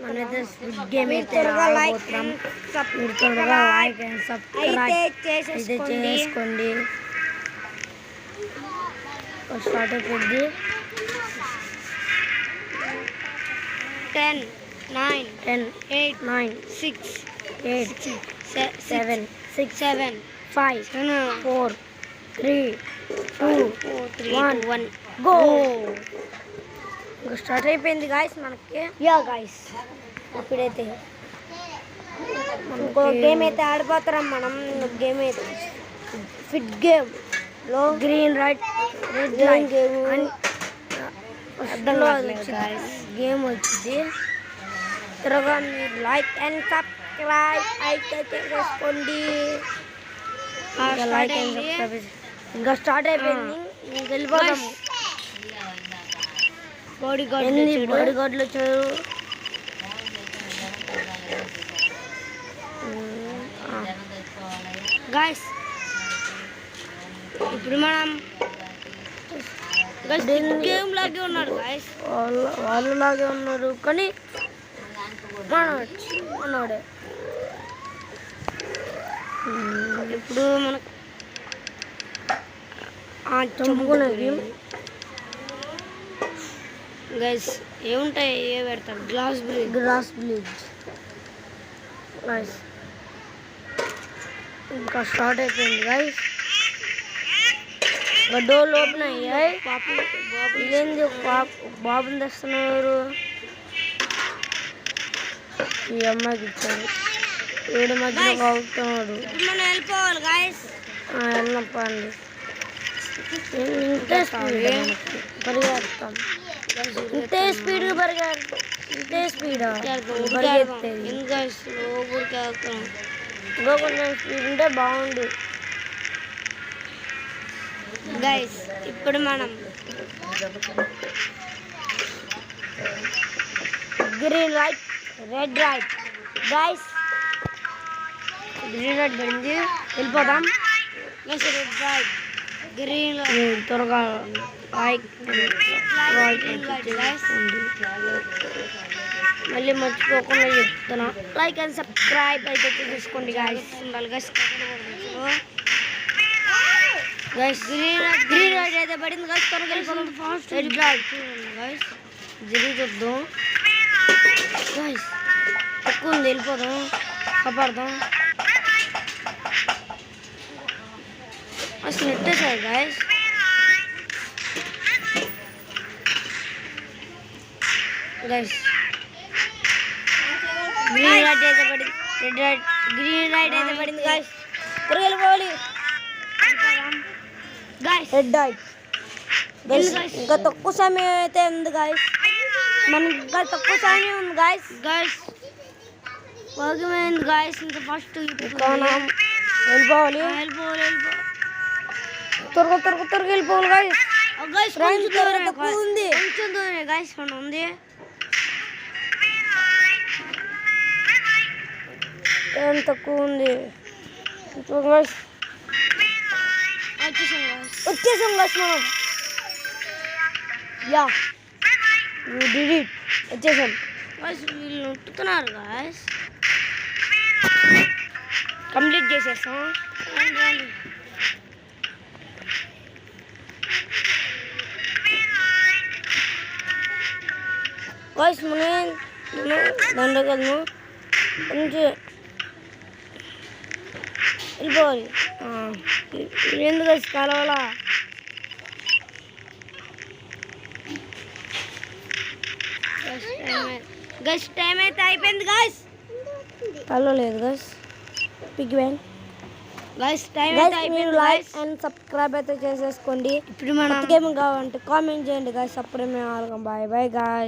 మనమైతే స్విడ్ గేమ్ అయితే ఆడబోతున్నాం. మీరు త్వరగా లైక్ అండ్ సబ్స్క్రైబ్ చేసుకోండి. స్టార్ట్ అయిపోయింది. 10, 9, 8, 6, 7, 5, 4, 3, 2, 1 గో. స్టార్ట్ అయిపోయింది గాయస్ మనకి. గాయస్ అప్పుడైతే ఇంకో గేమ్ అయితే ఆడిపోతాం మనం. గేమ్ అయితే ఫిట్ గేమ్ లో గ్రీన్ రెడ్ గేమ్ గేమ్ వచ్చింది. త్వరగా మీరు లైక్ అండ్ సబ్స్క్రైబ్ అయితే చేసుకోండి. ఇంకా స్టార్ట్ అయిపోయింది. ఇంకా వెళ్ళిపోతాము. బాడీ గార్డ్లు వచ్చారు. గాయస్ ఇప్పుడు మనం గేమ్ లాగే ఉన్నారు గాయస్. వాళ్ళు లాగే ఉన్నారు కానీ మనోడే. ఇప్పుడు మనకు చంపుకునేది గైస్ ఏముంటాయి ఏ పెడతారు. Glass bridge nice. ఇంకా స్టార్ట్ అయిపోయింది గైస్. డోర్లు ఓపెన్ అయ్యాయి. ఇదేంది బాబుని తెస్తున్నారు. ఈ అమ్మాయికి ఇచ్చాడు. ఏడు మధ్యలో అవుతున్నాడు. మనం వెళ్ళిపోవాలి గాయస్. వెళ్ళప్పండి. ఇంతే పరిగెడతాం. ఇంతే స్పీడ్గా పరిగెడతాం. ఇంతే స్పీడ్ పరిగెత్తేది. ఇంకా కొంచెం స్పీడ్ ఉంటే బాగుండు గైస్. ఇప్పుడు మనం green light red light guys. Green light పడింది. వెళ్ళిపోతాం. రెడ్ లైట్ గ్రీన్ త్వరగా లైక్ మళ్ళీ మర్చిపోకుండా చెప్తున్నా. లైక్ అండ్ సబ్స్క్రైబ్ అయితే చేసుకోండి గాయస్. ఉండాలి గైస్. గ్రీన్ లైట్ అయితే పడింది గైస్. త్వరగా వెళ్ళిపోతాం. Fast red light guys. జరిగి చూద్దాం గైస్. ఎక్కువ ఉంది. వెళ్ళిపోదాం. కాపాడదాం. అసలు నెట్టేసాయి గైస్. గ్రీన్ లైట్ అయితే పడింది. గ్రీన్ లైట్ అయితే పడింది గైస్. త్వరగా వెళ్ళిపోవాలి గైస్. రెడ్ లైట్ ఇంకా తక్కువ సమయం అయితే ఉంది గైస్. మనకి ఇంకా తక్కువ సమయం ఉంది గైస్. బాగుమైంది గైస్. ఇంకా ఫస్ట్ వెళ్ళిపోవాలి. త్వరగా వెళ్ళిపోవాలి గైస్. తక్కువ ఉంది. కొంచెం దూరం గైస్ మనం ఉంది. టైం తక్కువ ఉంది. వచ్చేసాం గైస్ మనం. వచ్చేసాం గైస్. వీళ్ళు ఉంటున్నారు గైస్. కంప్లీట్ చేసేస్తాం. గైస్ మనం దండగలను కొంచెం వెళ్ళిపోవాలి. ఎందుకు గైస్ కలవాలా. గైస్ టైం అయితే అయిపోయింది గైస్. కలవలేదు guys. Big bang guys time అయితే అయిపోయింది. లైక్ అండ్ సబ్స్క్రైబ్ అయితే చేసేసుకోండి. ఇప్పుడు మనం గేమ్ కావాలంటే కామెంట్ చేయండి గైస్. అప్పుడే మేము ఆడదాం. Bye bye guys.